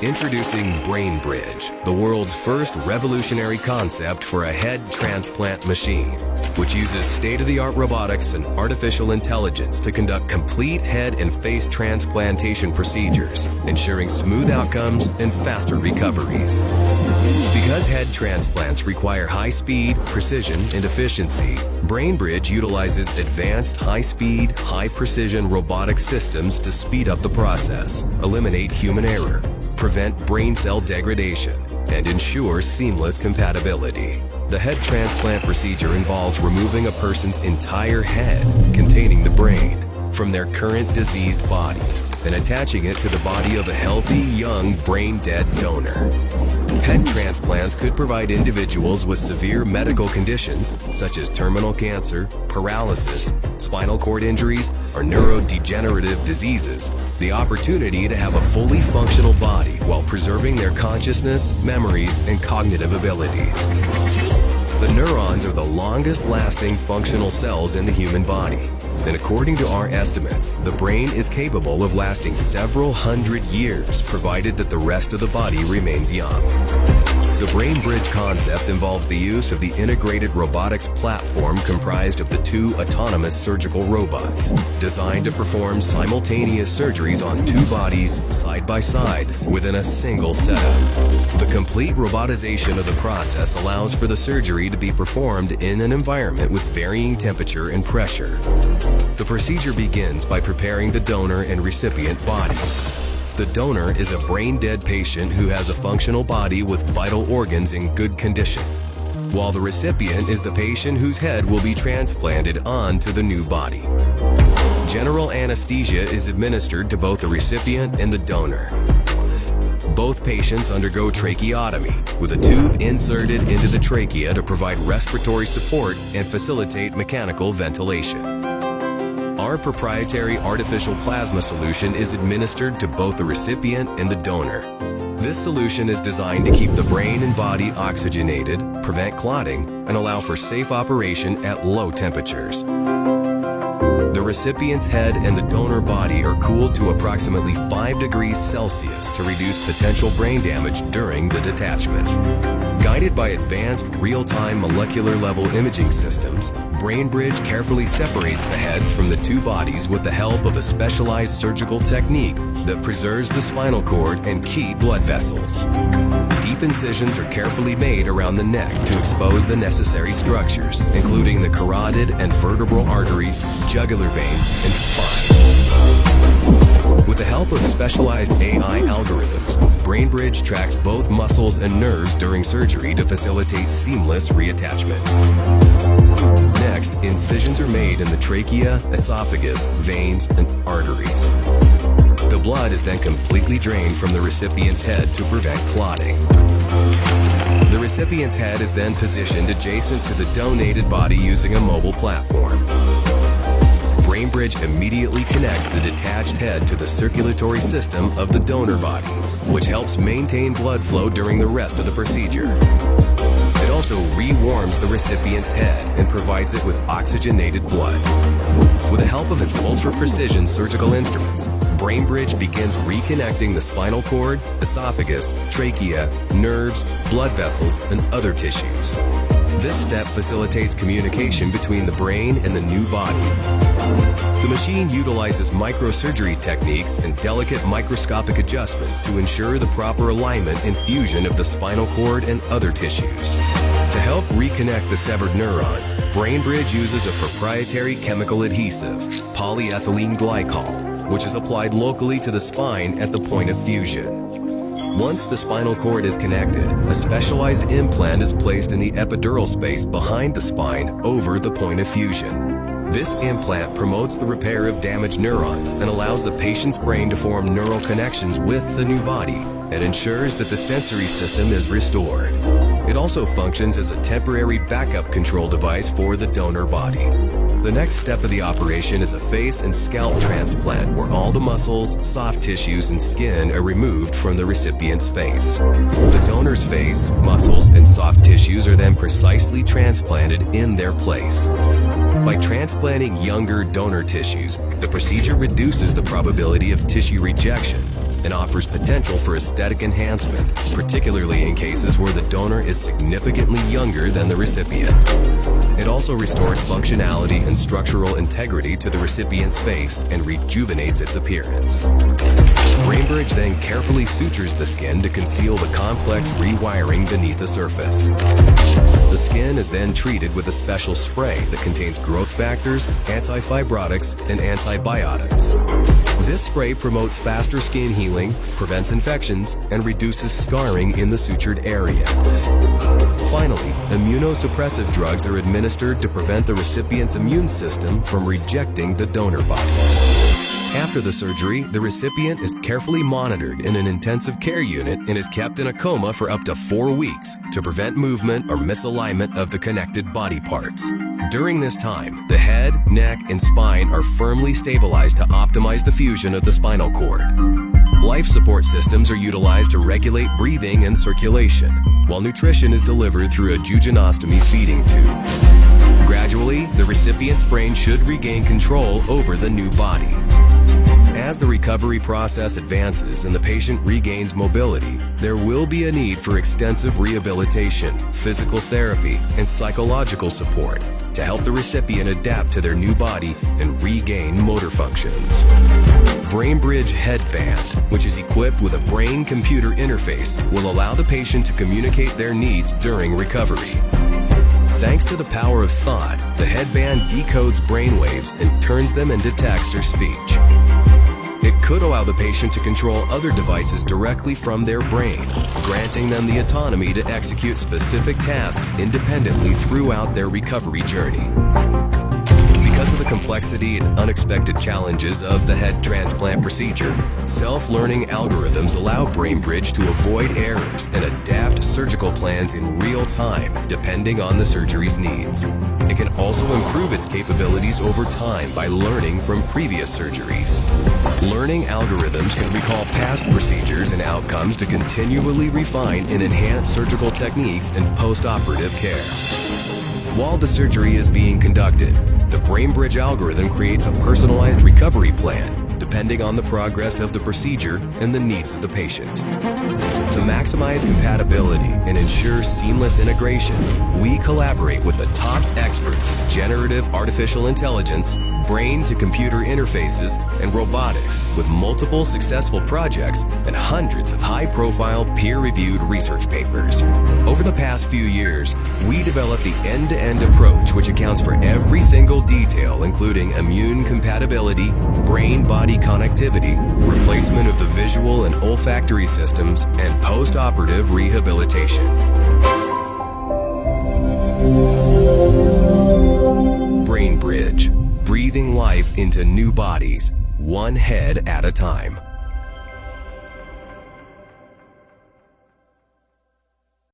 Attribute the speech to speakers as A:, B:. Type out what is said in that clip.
A: Introducing BrainBridge, the world's first revolutionary concept for a head transplant machine, which uses state-of-the-art robotics and artificial intelligence to conduct complete head and face transplantation procedures, ensuring smooth outcomes and faster recoveries. Because head transplants require high speed, precision, and efficiency, BrainBridge utilizes advanced high-speed, high-precision robotic systems to speed up the process, eliminate human error, prevent brain cell degradation, and ensure seamless compatibility. The head transplant procedure involves removing a person's entire head containing the brain from their current diseased body and attaching it to the body of a healthy, young, brain-dead donor. Head transplants could provide individuals with severe medical conditions such as terminal cancer, paralysis, spinal cord injuries, or neurodegenerative diseases the opportunity to have a fully functional body while preserving their consciousness, memories, and cognitive abilities. The neurons are the longest-lasting functional cells in the human body, and according to our estimates, the brain is capable of lasting several hundred years provided that the rest of the body remains young. The BrainBridge concept involves the use of the integrated robotics platform comprised of the two autonomous surgical robots, designed to perform simultaneous surgeries on two bodies side by side within a single setup. The complete robotization of the process allows for the surgery to be performed in an environment with varying temperature and pressure. The procedure begins by preparing the donor and recipient bodies. The donor is a brain-dead patient who has a functional body with vital organs in good condition, while the recipient is the patient whose head will be transplanted onto the new body. General anesthesia is administered to both the recipient and the donor. Both patients undergo tracheotomy, with a tube inserted into the trachea to provide respiratory support and facilitate mechanical ventilation. Our proprietary artificial plasma solution is administered to both the recipient and the donor. This solution is designed to keep the brain and body oxygenated, prevent clotting, and allow for safe operation at low temperatures. The recipient's head and the donor body are cooled to approximately 5 degrees Celsius to reduce potential brain damage during the detachment. Guided by advanced real-time molecular level imaging systems, BrainBridge carefully separates the heads from the two bodies with the help of a specialized surgical technique that preserves the spinal cord and key blood vessels. Deep incisions are carefully made around the neck to expose the necessary structures, including the carotid and vertebral arteries, jugular veins, and spine. With the help of specialized AI algorithms, BrainBridge tracks both muscles and nerves during surgery to facilitate seamless reattachment. Next, incisions are made in the trachea, esophagus, veins, and arteries. The blood is then completely drained from the recipient's head to prevent clotting. The recipient's head is then positioned adjacent to the donated body using a mobile platform. BrainBridge immediately connects the detached head to the circulatory system of the donor body, which helps maintain blood flow during the rest of the procedure. It also re-warms the recipient's head and provides it with oxygenated blood. With the help of its ultra-precision surgical instruments, BrainBridge begins reconnecting the spinal cord, esophagus, trachea, nerves, blood vessels, and other tissues. This step facilitates communication between the brain and the new body. The machine utilizes microsurgery techniques and delicate microscopic adjustments to ensure the proper alignment and fusion of the spinal cord and other tissues. To help reconnect the severed neurons, BrainBridge uses a proprietary chemical adhesive, polyethylene glycol, which is applied locally to the spine at the point of fusion. Once the spinal cord is connected, a specialized implant is placed in the epidural space behind the spine over the point of fusion. This implant promotes the repair of damaged neurons and allows the patient's brain to form neural connections with the new body and ensures that the sensory system is restored. It also functions as a temporary backup control device for the donor body. The next step of the operation is a face and scalp transplant where all the muscles, soft tissues, and skin are removed from the recipient's face. The donor's face, muscles, and soft tissues are then precisely transplanted in their place. By transplanting younger donor tissues, the procedure reduces the probability of tissue rejection and offers potential for aesthetic enhancement, particularly in cases where the donor is significantly younger than the recipient. It also restores functionality and structural integrity to the recipient's face and rejuvenates its appearance. BrainBridge then carefully sutures the skin to conceal the complex rewiring beneath the surface. The skin is then treated with a special spray that contains growth factors, anti-fibrotics, and antibiotics. This spray promotes faster skin healing, prevents infections, and reduces scarring in the sutured area. Finally, immunosuppressive drugs are administered to prevent the recipient's immune system from rejecting the donor body. After the surgery, the recipient is carefully monitored in an intensive care unit and is kept in a coma for up to 4 weeks to prevent movement or misalignment of the connected body parts. During this time, the head, neck, and spine are firmly stabilized to optimize the fusion of the spinal cord. Life support systems are utilized to regulate breathing and circulation, while nutrition is delivered through a jejunostomy feeding tube. Gradually, the recipient's brain should regain control over the new body. As the recovery process advances and the patient regains mobility, there will be a need for extensive rehabilitation, physical therapy, and psychological support to help the recipient adapt to their new body and regain motor functions. BrainBridge Headband, which is equipped with a brain-computer interface, will allow the patient to communicate their needs during recovery. Thanks to the power of thought, the headband decodes brainwaves and turns them into text or speech. It could allow the patient to control other devices directly from their brain, granting them the autonomy to execute specific tasks independently throughout their recovery journey. Because of the complexity and unexpected challenges of the head transplant procedure, self-learning algorithms allow BrainBridge to avoid errors and adapt surgical plans in real time, depending on the surgery's needs. It can also improve its capabilities over time by learning from previous surgeries. Learning algorithms can recall past procedures and outcomes to continually refine and enhance surgical techniques and post-operative care. While the surgery is being conducted, the BrainBridge algorithm creates a personalized recovery plan, depending on the progress of the procedure and the needs of the patient. To maximize compatibility and ensure seamless integration, we collaborate with the top experts in generative artificial intelligence, brain-to-computer interfaces, and robotics, with multiple successful projects and hundreds of high-profile peer-reviewed research papers. Over the past few years, we developed the end-to-end approach, which accounts for every single detail, including immune compatibility, brain-body connectivity, replacement of the visual and olfactory systems, and post-operative rehabilitation. BrainBridge, breathing life into new bodies, one head at a time.